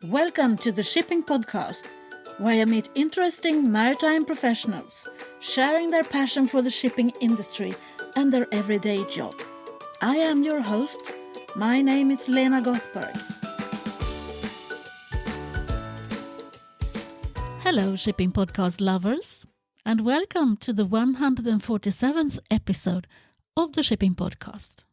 Welcome to the Shipping Podcast, where I meet interesting maritime professionals sharing their passion for the shipping industry and their everyday job. I am your host. My name is Lena Gothberg. Hello, Shipping Podcast lovers, and welcome to the 147th episode of the Shipping Podcast.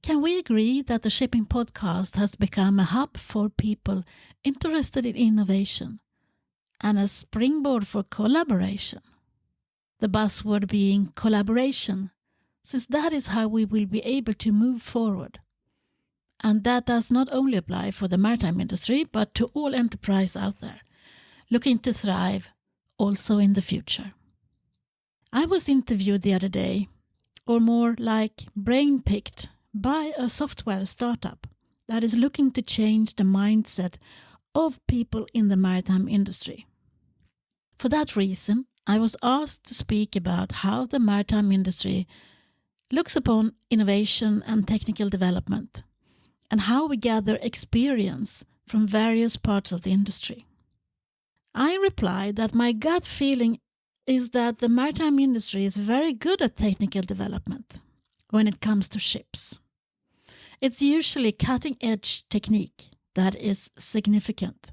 Can we agree that the Shipping Podcast has become a hub for people interested in innovation and a springboard for collaboration? The buzzword being collaboration, since that is how we will be able to move forward. And that does not only apply for the maritime industry, but to all enterprise out there, looking to thrive also in the future. I was interviewed the other day, or more like brain-picked, by a software startup that is looking to change the mindset of people in the maritime industry. For that reason, I was asked to speak about how the maritime industry looks upon innovation and technical development, and how we gather experience from various parts of the industry. I replied that my gut feeling is that the maritime industry is very good at technical development when it comes to ships. It's usually cutting-edge technique that is significant.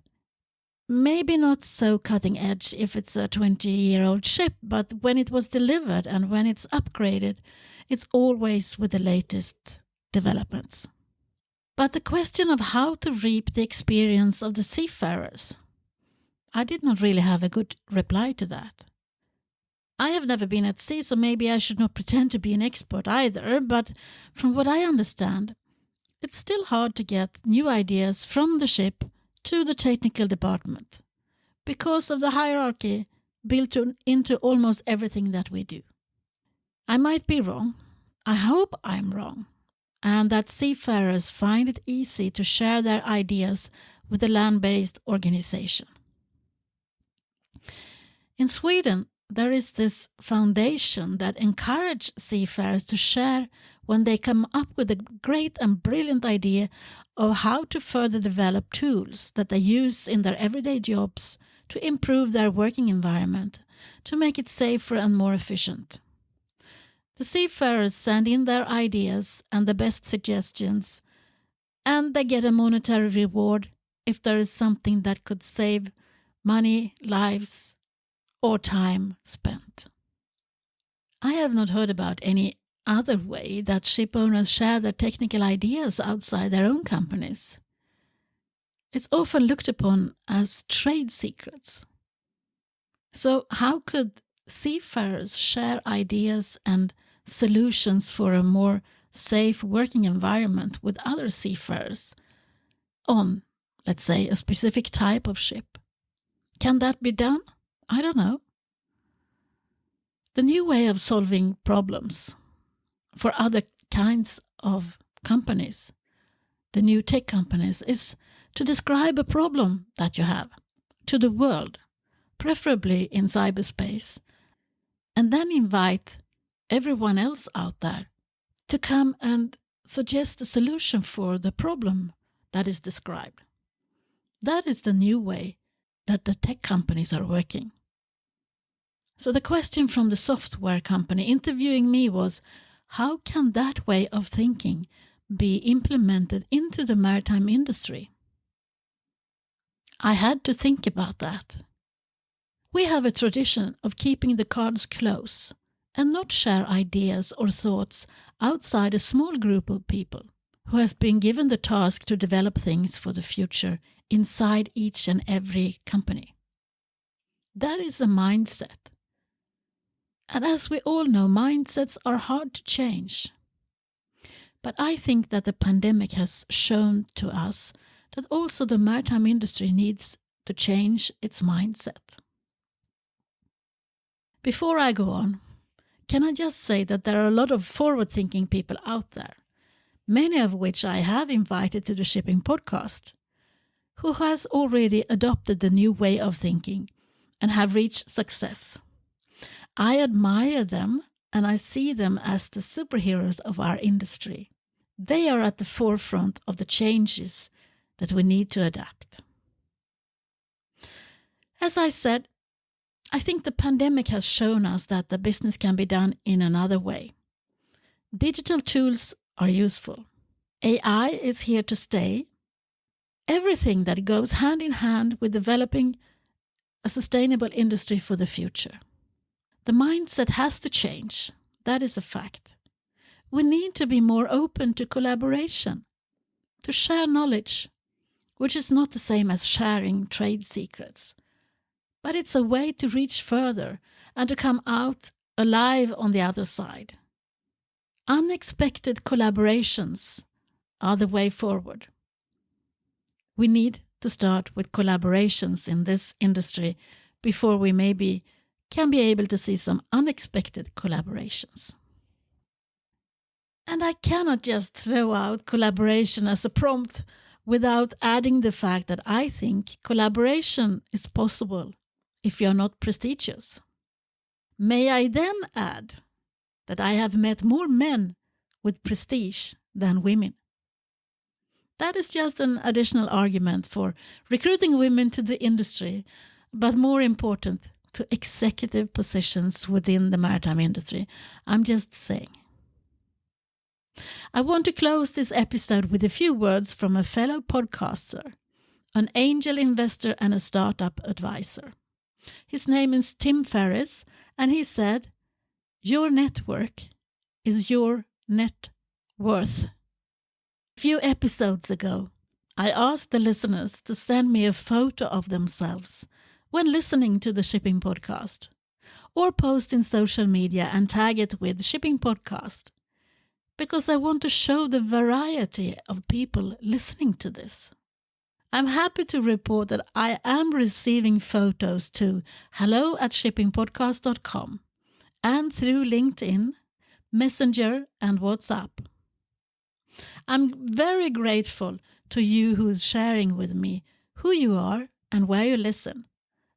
Maybe not so cutting-edge if it's a 20-year-old ship, but when it was delivered and when it's upgraded, it's always with the latest developments. But the question of how to reap the experience of the seafarers, I did not really have a good reply to that. I have never been at sea, so maybe I should not pretend to be an expert either, but from what I understand, it's still hard to get new ideas from the ship to the technical department because of the hierarchy built into almost everything that we do. I might be wrong. I hope I'm wrong, and that seafarers find it easy to share their ideas with a land-based organization. In Sweden, there is this foundation that encourages seafarers to share when they come up with a great and brilliant idea of how to further develop tools that they use in their everyday jobs to improve their working environment, to make it safer and more efficient. The seafarers send in their ideas and the best suggestions, and they get a monetary reward if there is something that could save money, lives, or time spent. I have not heard about any other way that ship owners share their technical ideas outside their own companies. It's often looked upon as trade secrets. So how could seafarers share ideas and solutions for a more safe working environment with other seafarers on, let's say, a specific type of ship? Can that be done? I don't know. The new way of solving problems for other kinds of companies, the new tech companies, is to describe a problem that you have to the world, preferably in cyberspace, and then invite everyone else out there to come and suggest a solution for the problem that is described. That is the new way that the tech companies are working. So the question from the software company interviewing me was, how can that way of thinking be implemented into the maritime industry? I had to think about that. We have a tradition of keeping the cards close and not share ideas or thoughts outside a small group of people who has been given the task to develop things for the future inside each and every company. That is a mindset. And as we all know, mindsets are hard to change. But I think that the pandemic has shown to us that also the maritime industry needs to change its mindset. Before I go on, can I just say that there are a lot of forward-thinking people out there, many of which I have invited to the Shipping Podcast, who has already adopted the new way of thinking and have reached success. I admire them and I see them as the superheroes of our industry. They are at the forefront of the changes that we need to adapt. As I said, I think the pandemic has shown us that the business can be done in another way. Digital tools are useful. AI is here to stay. Everything that goes hand in hand with developing a sustainable industry for the future. The mindset has to change. That is a fact. We need to be more open to collaboration, to share knowledge, which is not the same as sharing trade secrets. But it's a way to reach further and to come out alive on the other side. Unexpected collaborations are the way forward. We need to start with collaborations in this industry before we maybe can be able to see some unexpected collaborations. And I cannot just throw out collaboration as a prompt without adding the fact that I think collaboration is possible if you're not prestigious. May I then add that I have met more men with prestige than women. That is just an additional argument for recruiting women to the industry, but more important, to executive positions within the maritime industry. I'm just saying. I want to close this episode with a few words from a fellow podcaster, an angel investor and a startup advisor. His name is Tim Ferriss, and he said, "Your network is your net worth." A few episodes ago, I asked the listeners to send me a photo of themselves when listening to the Shipping Podcast, or post in social media and tag it with Shipping Podcast, because I want to show the variety of people listening to this. I'm happy to report that I am receiving photos to hello@shippingpodcast.com and through LinkedIn, Messenger and WhatsApp. I'm very grateful to you who is sharing with me who you are and where you listen.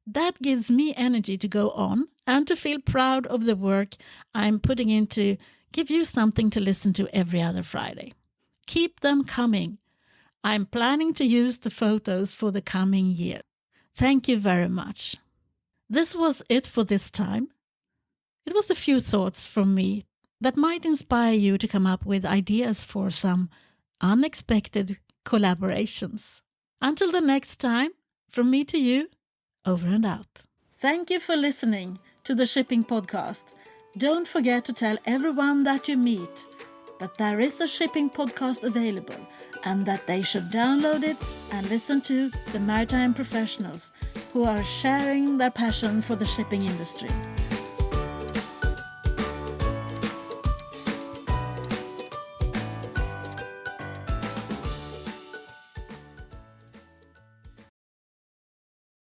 That gives me energy to go on and to feel proud of the work I'm putting in to give you something to listen to every other Friday. Keep them coming. I'm planning to use the photos for the coming year. Thank you very much. This was it for this time. It was a few thoughts from me that might inspire you to come up with ideas for some unexpected collaborations. Until the next time, from me to you, over and out. Thank you for listening to the Shipping Podcast. Don't forget to tell everyone that you meet that there is a Shipping Podcast available and that they should download it and listen to the maritime professionals who are sharing their passion for the shipping industry.